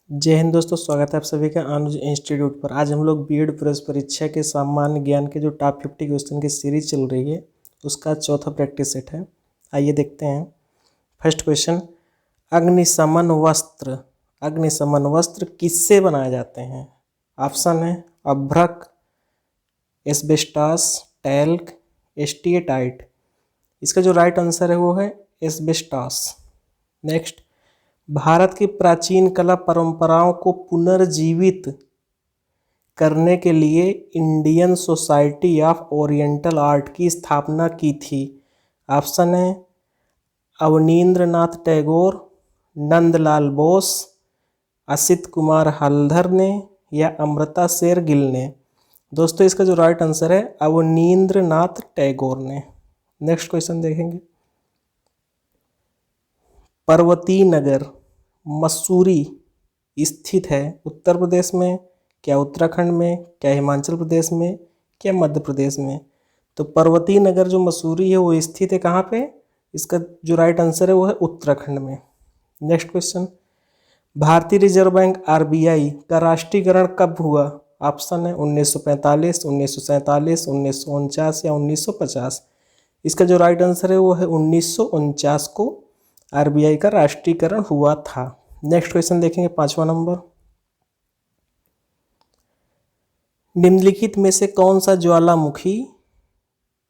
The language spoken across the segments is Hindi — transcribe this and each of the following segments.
जय हिंद दोस्तों, स्वागत है आप सभी का अनुज इंस्टीट्यूट पर। आज हम लोग बीएड प्रवेश परीक्षा के सामान्य ज्ञान के जो टॉप 50 क्वेश्चन की सीरीज चल रही है उसका चौथा प्रैक्टिस सेट है। आइए देखते हैं। फर्स्ट क्वेश्चन, अग्निशमन वस्त्र। अग्निशमन वस्त्र किससे बनाए जाते हैं? ऑप्शन है अभ्रक, एस्बेस्टास, टैल्क, एस्टिएटाइट। इसका जो राइट आंसर है वो है एस्बेस्टास। नेक्स्ट, भारत की प्राचीन कला परंपराओं को पुनर्जीवित करने के लिए Indian society of oriental art की स्थापना की थी। ऑप्शन है अवनींद्रनाथ टैगोर, नंदलाल बोस, असित कुमार हल्दर ने या अमृता शेर गिल ने। दोस्तों इसका जो राइट आंसर है अवनींद्रनाथ टैगोर ने। नेक्स्ट क्वेश्चन देखेंगे। पर्वती नगर मसूरी स्थित है उत्तर प्रदेश में, क्या उत्तराखंड में, क्या हिमाचल प्रदेश में, क्या मध्य प्रदेश में? तो पर्वती नगर जो मसूरी है वो स्थित है कहाँ पे? इसका जो राइट आंसर है वो है उत्तराखंड में। नेक्स्ट क्वेश्चन, भारतीय रिजर्व बैंक आरबीआई का राष्ट्रीयकरण कब हुआ? ऑप्शन है 1945, 1947, 1949 या 1950। इसका जो राइट आंसर है वो है 1949 को आरबीआई का राष्ट्रीयकरण हुआ था। नेक्स्ट क्वेश्चन देखेंगे, 5वां नंबर। निम्नलिखित में से कौन सा ज्वालामुखी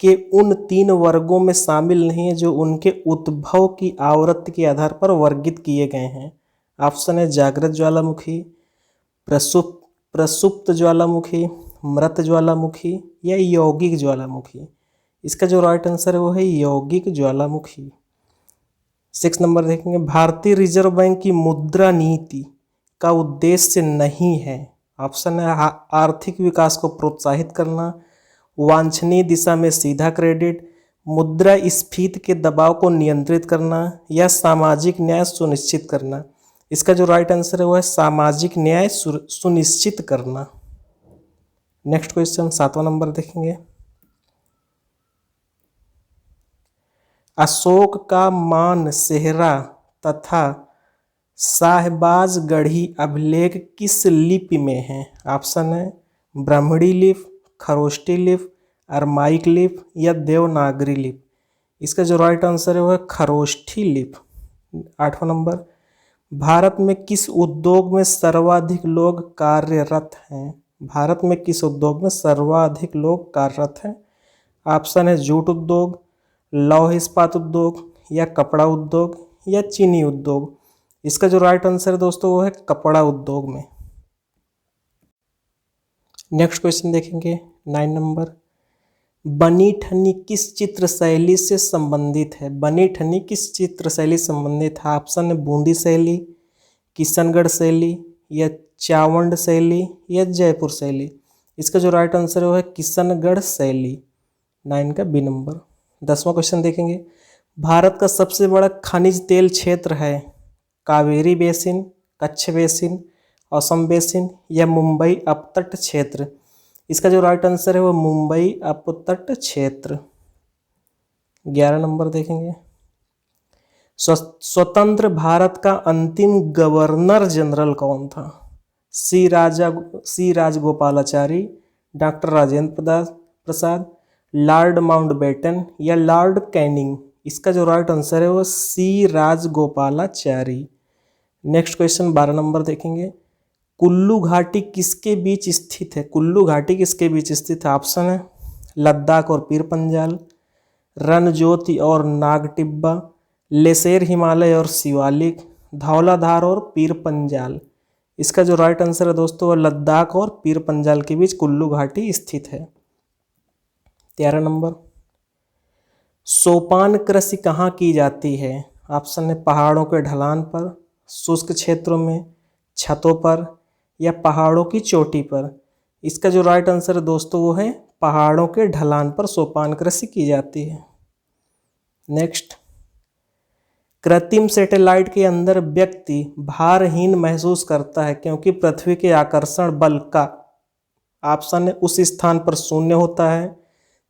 के उन 3 वर्गों में शामिल नहीं है जो उनके उद्भव की आवृत्ति के आधार पर वर्गीकृत किए गए हैं? ऑप्शन है जागृत ज्वालामुखी, प्रसुप्त ज्वालामुखी, मृत ज्वालामुखी या यौगिक ज्वालामुखी। इसका जो राइट आंसर है वो है यौगिक ज्वालामुखी। 6 नंबर देखेंगे, भारतीय रिजर्व बैंक की मुद्रा नीति का उद्देश्य नहीं है। ऑप्शन है आर्थिक विकास को प्रोत्साहित करना, वांछनीय दिशा में सीधा क्रेडिट, मुद्रास्फीति के दबाव को नियंत्रित करना या सामाजिक न्याय सुनिश्चित करना। इसका जो राइट आंसर है वो है सामाजिक न्याय सुनिश्चित करना। नेक्स्ट क्वेश्चन 7वां नंबर देखेंगे। अशोक का मानसेहरा तथा शाहबाजगढ़ी अभिलेख किस लिपि में है? ऑप्शन है ब्राह्मणी लिपि, खरोष्टी लिपि, अरमाइक लिपि या देवनागरी लिपि। इसका जो राइट आंसर है वो है खरोष्ठी लिपि। 8वां नंबर, भारत में किस उद्योग में सर्वाधिक लोग कार्यरत हैं? भारत में किस उद्योग में सर्वाधिक लोग कार्यरत हैं? ऑप्शन है जूट उद्योग, लौह इस्पात उद्योग या कपड़ा उद्योग या चीनी उद्योग। इसका जो राइट आंसर है दोस्तों वो है कपड़ा उद्योग में। नेक्स्ट क्वेश्चन देखेंगे 9 नंबर, बनी ठनी किस चित्र शैली से संबंधित है? बनी ठनी किस चित्र शैली से संबंधित है? ऑप्शन है बूंदी शैली, किशनगढ़ शैली या चावंड शैली या जयपुर शैली। इसका जो राइट आंसर है वो है किशनगढ़ शैली। 9 का बी नंबर। 10वां क्वेश्चन देखेंगे, भारत का सबसे बड़ा खनिज तेल क्षेत्र है? Kaveri basin, Kutch basin, Assam basin या मुंबई अपतट क्षेत्र। इसका जो राइट आंसर है वो मुंबई अपतट क्षेत्र। 11 नंबर देखेंगे, स्वतंत्र भारत का अंतिम गवर्नर जनरल कौन था? सी Rajagopalachari, doctor Rajendra Prasad, Lord Mountbatten या लॉर्ड कैनिंग। इसका जो राइट आंसर है वो सी राजगोपालाचारी। नेक्स्ट क्वेश्चन 12 नंबर देखेंगे, कुल्लू घाटी किसके बीच स्थित है? कुल्लू घाटी किसके बीच स्थित है? ऑप्शन है लद्दाख और पीर पंजाल, रणज्योति और नागटिब्बा, लेसेर हिमालय और शिवालिक, धौलाधार और पीर पंजाल। इसका जो राइट आंसर है दोस्तों वो लद्दाख और पीर पंजाल के बीच कुल्लू घाटी स्थित है। 13 नंबर, सोपान कृषि कहाँ की जाती है? ऑप्शन है पहाड़ों के ढलान पर, शुष्क क्षेत्रों में, छतों पर या पहाड़ों की चोटी पर। इसका जो राइट आंसर है दोस्तों वो है पहाड़ों के ढलान पर सोपान कृषि की जाती है। नेक्स्ट, कृत्रिम सैटेलाइट के अंदर व्यक्ति भारहीन महसूस करता है क्योंकि पृथ्वी के आकर्षण बल का ऑप्शन है उस स्थान पर शून्य होता है,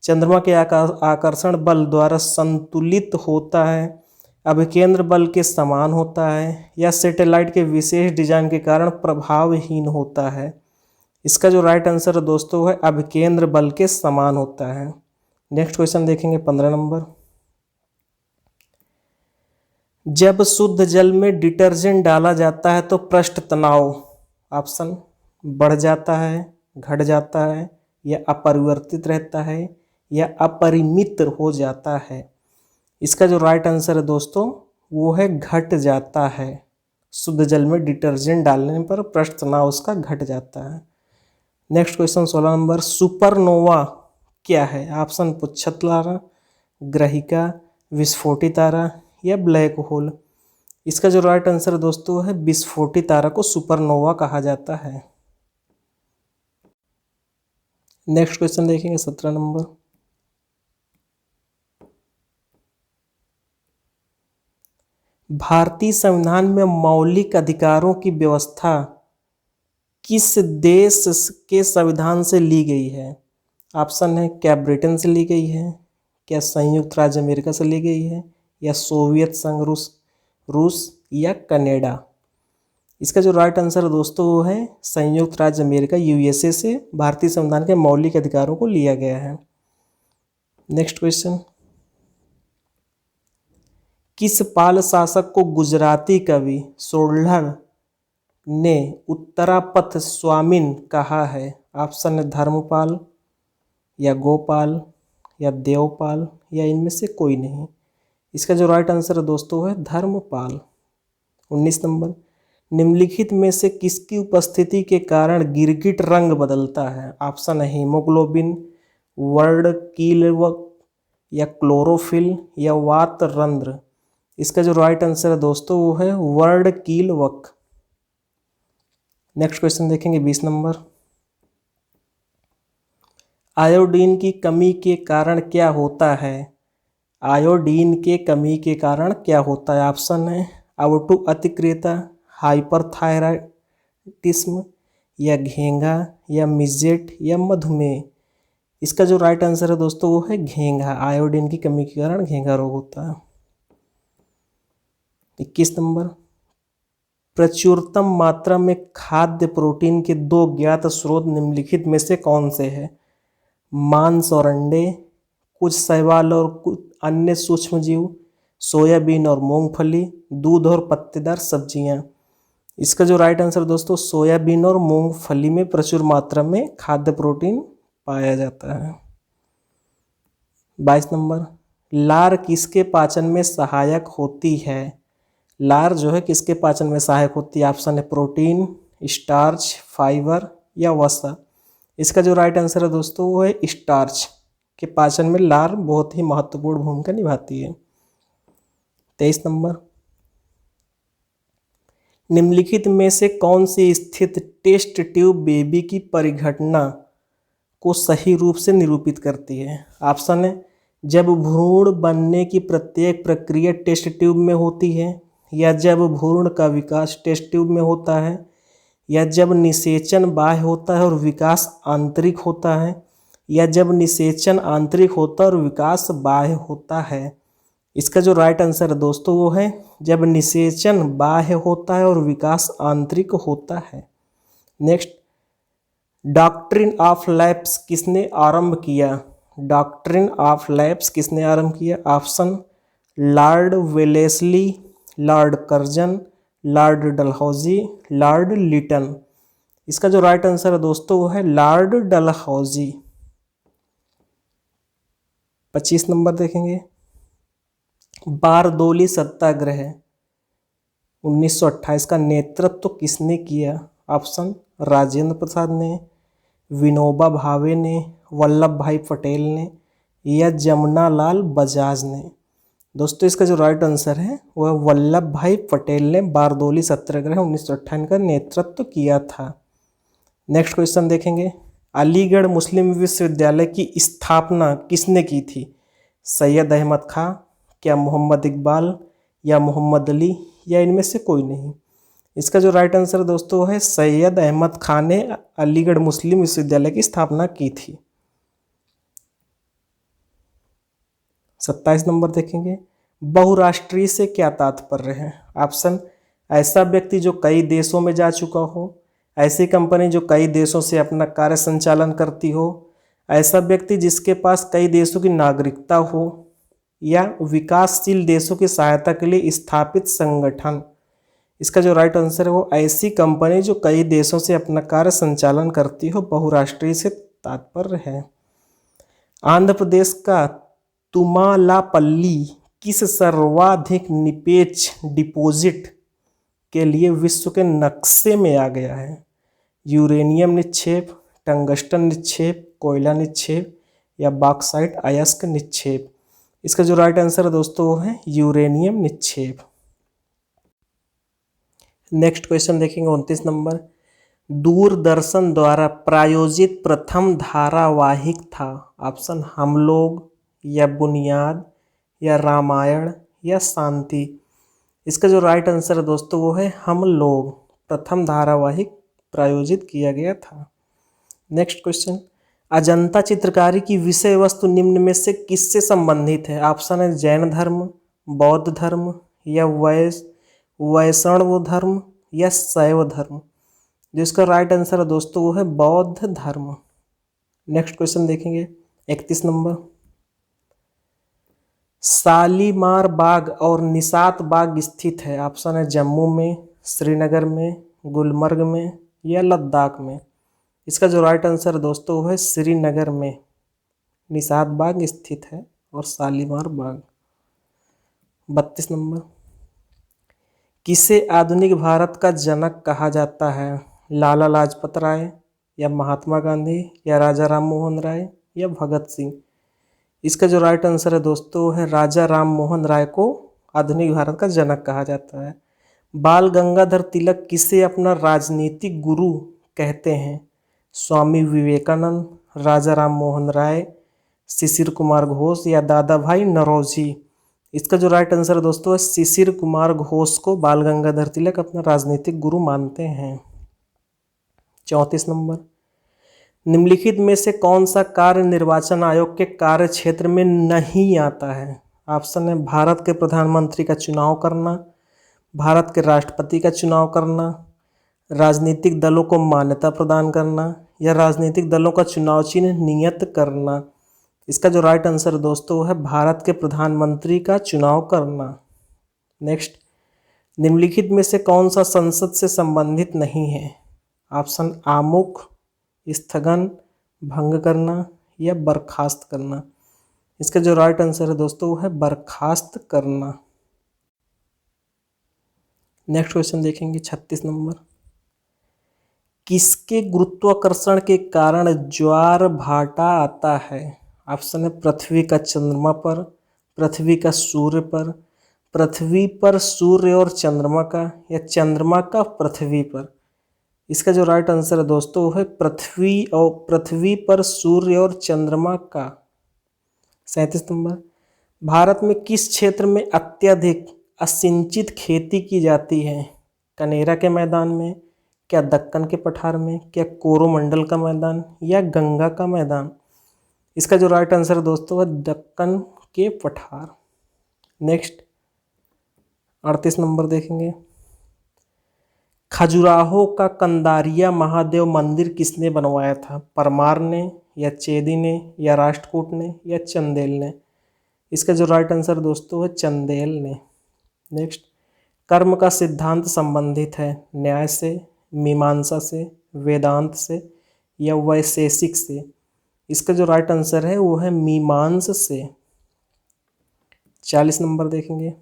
चंद्रमा के आकर्षण बल द्वारा संतुलित होता है, अभिकेंद्र बल के समान होता है या सैटेलाइट के विशेष डिजाइन के कारण प्रभावहीन होता है। इसका जो राइट आंसर है दोस्तों है अभिकेंद्र बल के समान होता है। नेक्स्ट क्वेश्चन देखेंगे 15 नंबर। जब शुद्ध जल में डिटर्जेंट डाला जाता है तो पृष्ठ तनाव ऑप्शन बढ़ जाता है, घट जाता है, या अपरिवर्तित रहता है, या अपरिमित हो जाता है। इसका जो राइट आंसर है दोस्तों वो है घट जाता है। शुद्ध जल में डिटर्जेंट डालने पर पृष्ठ तनाव उसका घट जाता है। Next question 16 number. सुपरनोवा क्या है? ऑप्शन पुच्छत तारा, ग्रहिका, विस्फोटी तारा, या ब्लैक होल। इसका जो राइट आंसर है दोस्तों है विस्फोटी तारा को सुपरनोवा कहा जाता है। नेक्स्ट क्वेश्चन देखेंगे 17 नंबर। भारतीय संविधान में मौलिक अधिकारों की व्यवस्था किस देश के संविधान से ली गई है? ऑप्शन है क्या ब्रिटेन से ली गई है, क्या संयुक्त राज्य अमेरिका से ली गई है, या सोवियत संघ रूस या कनाडा। इसका जो राइट आंसर है दोस्तों वो है संयुक्त राज्य अमेरिका यूएसए से भारतीय संविधान के मौलिक अधिकारों को लिया गया है। Next question. किस पाल शासक को गुजराती कवि सोढ़र ने उत्तरापथ स्वामिन कहा है? ऑप्शन है धर्मपाल, या गोपाल, या देवपाल, या इनमें से कोई नहीं। इसका जो राइट आंसर है दोस्तों है धर्मपाल। 19 नंबर। निम्नलिखित में से किसकी उपस्थिति के कारण गिरगिट रंग बदलता है? ऑप्शन है हीमोग्लोबिन, वर्ड कीलवक, या क्लोरोफिल, या वातरंध्र। इसका जो राइट आंसर है दोस्तों वो है वर्ड कीलवक। नेक्स्ट क्वेश्चन देखेंगे 20 नंबर। आयोडीन की कमी के कारण क्या होता है? आयोडीन के कमी के कारण क्या होता है? ऑप्शन है अवटु अतिक्रियता, हाइपरथायराइडिज्म, या घेंघा, या मिजेट, या मधुमेह। इसका जो राइट आंसर है दोस्तों वो है घेंघा। आयोडीन की कमी के कारण घेंघा रोग होता है। 21 नंबर। प्रचुरतम मात्रा में खाद्य प्रोटीन के दो ज्ञात स्रोत निम्नलिखित में से कौन से हैं? मांस और अंडे, कुछ शैवाल और कुछ अन्य सूक्ष्मजीव, सोयाबीन और मूंगफली, दूध और पत्तेदार सब्जियां। इसका जो राइट आंसर दोस्तों सोयाबीन और मूंगफली में प्रचुर मात्रा में खाद्य प्रोटीन पाया जाता है। 22 नंबर। लार किसके पाचन में सहायक होती है? लार जो है किसके पाचन में सहायक होती है? ऑप्शन है प्रोटीन, स्टार्च, फाइबर, या वसा। इसका जो राइट आंसर है दोस्तों वो है स्टार्च के पाचन में लार बहुत ही महत्वपूर्ण भूमिका निभाती है। 23 नंबर। निम्नलिखित में से कौन सी स्थिति टेस्ट ट्यूब बेबी की परिघटना को सही रूप से निरूपित करती है? ऑप्शन है जब भ्रूण बनने की प्रत्येक प्रक्रिया टेस्ट ट्यूब में होती है, या जब भ्रूण का विकास टेस्ट ट्यूब में होता है, या जब निषेचन बाह्य होता है और विकास आंतरिक होता है, या जब निषेचन आंतरिक होता है और विकास बाह्य होता है। इसका जो राइट आंसर है दोस्तों वो है जब निषेचन बाह्य होता है और विकास आंतरिक होता है। नेक्स्ट। डॉक्ट्रिन ऑफ लैप्स किसने आरंभ किया? डॉक्ट्रिन ऑफ लैप्स किसने आरंभ किया? Option lord Wellesley, lord Curzon, lord Dalhousie, lord Lytton. इसका जो राइट आंसर है दोस्तों वो है लॉर्ड डलहौजी। 25 नंबर देखेंगे। बारदोली सत्याग्रह 1928 का नेतृत्व किसने किया? ऑप्शन राजेंद्र प्रसाद ने, विनोबा भावे ने, वल्लभ भाई पटेल ने, या जमुनालाल बजाज ने। दोस्तों इसका जो राइट आंसर है वह वल्लभ भाई पटेल ने बारदोली सत्याग्रह 1958 का नेतृत्व किया था। नेक्स्ट क्वेश्चन देखेंगे। अलीगढ़ मुस्लिम विश्वविद्यालय की स्थापना किसने की थी? सैयद अहमद खां, क्या मोहम्मद इकबाल, या मोहम्मद अली, या इनमें से कोई नहीं। इसका जो राइट आंसर दोस्तों है सैयद अहमद खान ने अलीगढ़ मुस्लिम विश्वविद्यालय की स्थापना की थी। 27 नंबर देखेंगे। बहुराष्ट्रीय से क्या तात्पर्य है? ऑप्शन, ऐसा व्यक्ति जो कई देशों में जा चुका हो, ऐसी कंपनी जो कई देशों से अपना कार्य संचालन करती हो, ऐसा व्यक्ति जिसके पास कई देशों की नागरिकता हो, या विकासशील देशों की सहायता के लिए स्थापित संगठन। इसका जो राइट आंसर है वो ऐसी कंपनी जो कई देशों से अपना कार्य संचालन करती हो, बहुराष्ट्रीय से तात्पर्य है। आंध्र प्रदेश का तुमालापल्ली किस सर्वाधिक निरपेक्ष डिपॉजिट के लिए विश्व के नक्शे में आ गया है? यूरेनियम निक्षेप, टंगस्टन निक्षेप, कोयला निक्षेप या बॉक्साइट अयस्क निक्षेप। इसका जो राइट आंसर है दोस्तों वो है यूरेनियम निक्षेप। नेक्स्ट क्वेश्चन देखेंगे 29 नंबर। दूरदर्शन द्वारा प्रायोजित प्रथम धारावाहिक था? ऑप्शन, हम लोग या बुनियाद या रामायण या शांति। इसका जो राइट आंसर है दोस्तों वो है हम लोग। प्रथम धारावाहिक प्रायोजित किया गया था। नेक्स्ट क्वेश्चन, अजंता चित्रकारी की विषय वस्तु निम्न में से किससे संबंधित है? ऑप्शन है जैन धर्म, बौद्ध धर्म या वैष्णव धर्म या शैव धर्म। जो इसका राइट आंसर है दोस्तों वो है बौद्ध धर्म। नेक्स्ट क्वेश्चन देखेंगे 31 नंबर। शालीमार बाग और निशात बाग स्थित है? ऑप्शन है जम्मू में, श्रीनगर में, गुलमर्ग में या लद्दाख में। इसका जो राइट आंसर है दोस्तों वो है श्रीनगर में निशात बाग स्थित है और शालीमार बाग। 32 नंबर। किसे आधुनिक भारत का जनक कहा जाता है? लाला लाजपत राय या महात्मा गांधी या राजा राम मोहन राय या भगत सिंह। इसका जो राइट आंसर है दोस्तों वो है राजा राम मोहन राय को आधुनिक भारत का जनक कहा जाता है। बाल गंगाधर तिलक किसे अपना राजनीतिक गुरु कहते हैं? स्वामी विवेकानंद, राजा राम मोहन राय, शिशिर कुमार घोष या दादा भाई नौरोजी। इसका जो राइट आंसर है दोस्तों है शिशिर कुमार घोष को बाल गंगाधर तिलक अपना राजनीतिक गुरु मानते हैं। 34 नंबर। निम्नलिखित में से कौन सा कार्य निर्वाचन आयोग के कार्य क्षेत्र में नहीं आता है? ऑप्शन है भारत के प्रधानमंत्री का चुनाव करना, भारत के राष्ट्रपति का चुनाव करना, राजनीतिक दलों को मान्यता प्रदान करना या राजनीतिक दलों का चुनाव चिन्ह नियत करना। इसका जो राइट आंसर है दोस्तों है भारत के प्रधानमंत्री का चुनाव करना। नेक्स्ट, निम्नलिखित में से कौन सा संसद से संबंधित नहीं है? ऑप्शन आमुख, स्थगन, भंग करना या बर्खास्त करना। इसका जो राइट आंसर है दोस्तों वो है बर्खास्त करना। नेक्स्ट क्वेश्चन देखेंगे 36 नंबर। किसके गुरुत्वाकर्षण के कारण ज्वार भाटा आता है? ऑप्शन है पृथ्वी का चंद्रमा पर, पृथ्वी का सूर्य पर, पृथ्वी पर सूर्य और चंद्रमा का या चंद्रमा का पृथ्वी पर। इसका जो राइट आंसर है दोस्तों वो है पृथ्वी पर सूर्य और चंद्रमा का। 37 नंबर। भारत में किस क्षेत्र में अत्यधिक असिंचित खेती की जाती है? कनेरा के मैदान में, क्या दक्कन के पठार में, क्या कोरोमंडल का मैदान या गंगा का मैदान। इसका जो राइट आंसर है दोस्तों है दक्कन के पठार। नेक्स्ट 38 नंबर देखेंगे। खजुराहो का कंदारिया महादेव मंदिर किसने बनवाया था? परमार ने या चेदी ने या राष्ट्रकूट ने या चंदेल ने। इसका जो राइट आंसर दोस्तों है चंदेल ने। नेक्स्ट, कर्म का सिद्धांत संबंधित है न्याय से, मीमांसा से, वेदांत से या वैशेषिक से। इसका जो राइट आंसर है वो है मीमांसा से। 40 नंबर देखेंगे।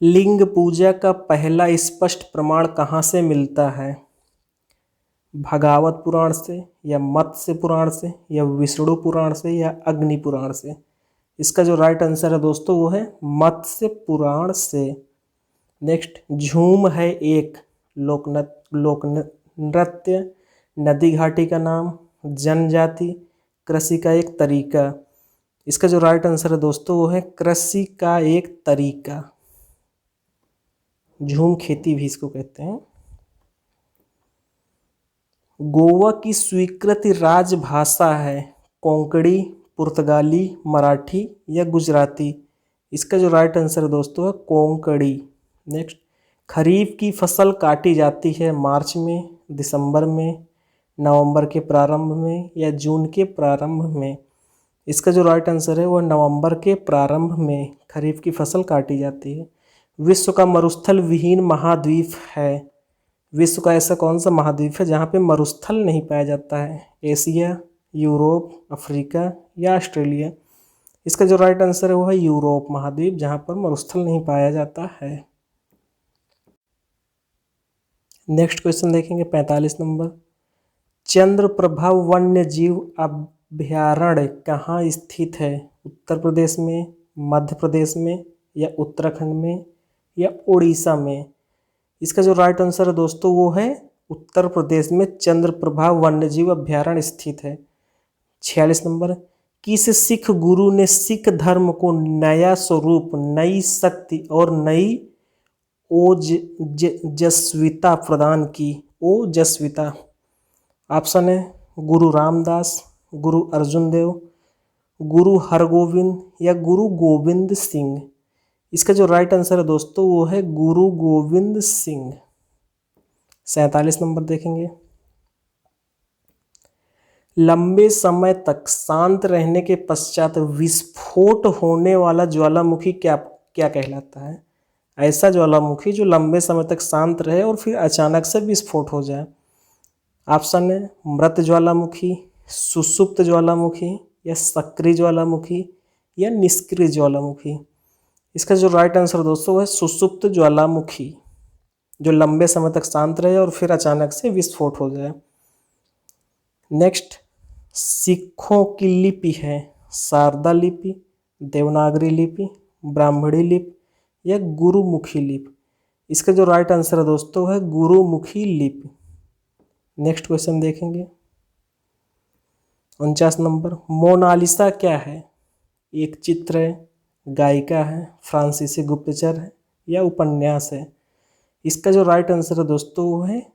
लिंग पूजा का पहला स्पष्ट प्रमाण कहाँ से मिलता है? भगावत पुराण से या मत्स्य पुराण से या विष्णु पुराण से या अग्नि पुराण से। इसका जो राइट आंसर है दोस्तों वो है मत्स्य पुराण से। नेक्स्ट, झूम है एक लोक नृत्य, नदी घाटी का नाम, जनजाति, कृषि का एक तरीका। इसका जो राइट आंसर है दोस्तों वो है कृषि का एक तरीका। झूम खेती भी इसको कहते हैं। गोवा की स्वीकृत राजभाषा है कोंकणी, पुर्तगाली, मराठी या गुजराती। इसका जो राइट आंसर है दोस्तों है कोंकणी। नेक्स्ट, खरीफ की फसल काटी जाती है मार्च में, दिसंबर में, नवंबर के प्रारंभ में या जून के प्रारंभ में। इसका जो राइट आंसर है वो नवंबर के प्रारंभ में खरीफ की फसल काटी जाती है। विश्व का मरुस्थल विहीन महाद्वीप है। विश्व का ऐसा कौन सा महाद्वीप है जहाँ पे मरुस्थल नहीं पाया जाता है? एशिया, यूरोप, अफ्रीका या ऑस्ट्रेलिया। इसका जो राइट आंसर है वो है यूरोप महाद्वीप, जहाँ पर मरुस्थल नहीं पाया जाता है। नेक्स्ट क्वेश्चन देखेंगे 45 नंबर। चंद्रप्रभा वन्य जीव अभयारण्य कहाँ स्थित है? उत्तर प्रदेश में, मध्य प्रदेश में या उत्तराखंड में या उड़ीसा में। इसका जो राइट आंसर है दोस्तों वो है उत्तर प्रदेश में चंद्रप्रभा वन्यजीव अभयारण्य स्थित है। 46 नंबर। किस सिख गुरु ने सिख धर्म को नया स्वरूप, नई शक्ति और नई ओजस्विता प्रदान की? ओजस्विता। ऑप्शन है गुरु रामदास, गुरु अर्जुन देव, गुरु हरगोविंद या गुरु गोविंद सिंह। इसका जो राइट आंसर है दोस्तों वो है गुरु गोविंद सिंह। 47 नंबर देखेंगे। लंबे समय तक शांत रहने के पश्चात विस्फोट होने वाला ज्वालामुखी क्या कहलाता है? ऐसा ज्वालामुखी जो लंबे समय तक शांत रहे और फिर अचानक से विस्फोट हो जाए। ऑप्शन है मृत ज्वालामुखी, सुषुप्त ज्वालामुखी या सक्रिय ज्वालामुखी या निष्क्रिय ज्वालामुखी। इसका जो राइट आंसर दोस्तों है सुषुप्त ज्वालामुखी, जो लंबे समय तक शांत रहे और फिर अचानक से विस्फोट हो जाए। नेक्स्ट, सिखों की लिपि है शारदा लिपि, देवनागरी लिपि, ब्राह्मणी लिपि या गुरुमुखी लिपि। इसका जो राइट आंसर है दोस्तों है गुरुमुखी लिपि। नेक्स्ट क्वेश्चन देखेंगे 49 नंबर। मोनालिसा क्या है? एक चित्र है, गायिका है, फ्रांसीसी गुप्तचर है या उपन्यास है। इसका जो राइट आंसर है दोस्तों वो है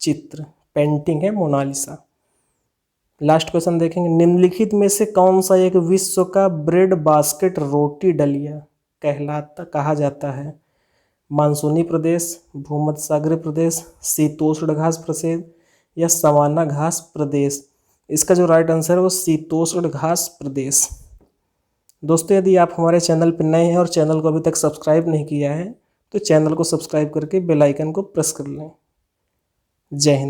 चित्र, पेंटिंग है मोनालिसा। लास्ट क्वेश्चन देखेंगे। निम्नलिखित में से कौन सा एक विश्व का ब्रेड बास्केट, रोटी डलिया कहा जाता है? मानसूनी प्रदेश, भूमध्य सागरीय प्रदेश, शीतोष्ण घास प्रदेश या सवाना घास प्रदेश। इसका जो राइट आंसर है वो शीतोष्ण घास प्रदेश। दोस्तों यदि आप हमारे चैनल पर नए हैं और चैनल को अभी तक सब्सक्राइब नहीं किया है तो चैनल को सब्सक्राइब करके बेल आइकन को प्रेस कर लें। जय हिंद।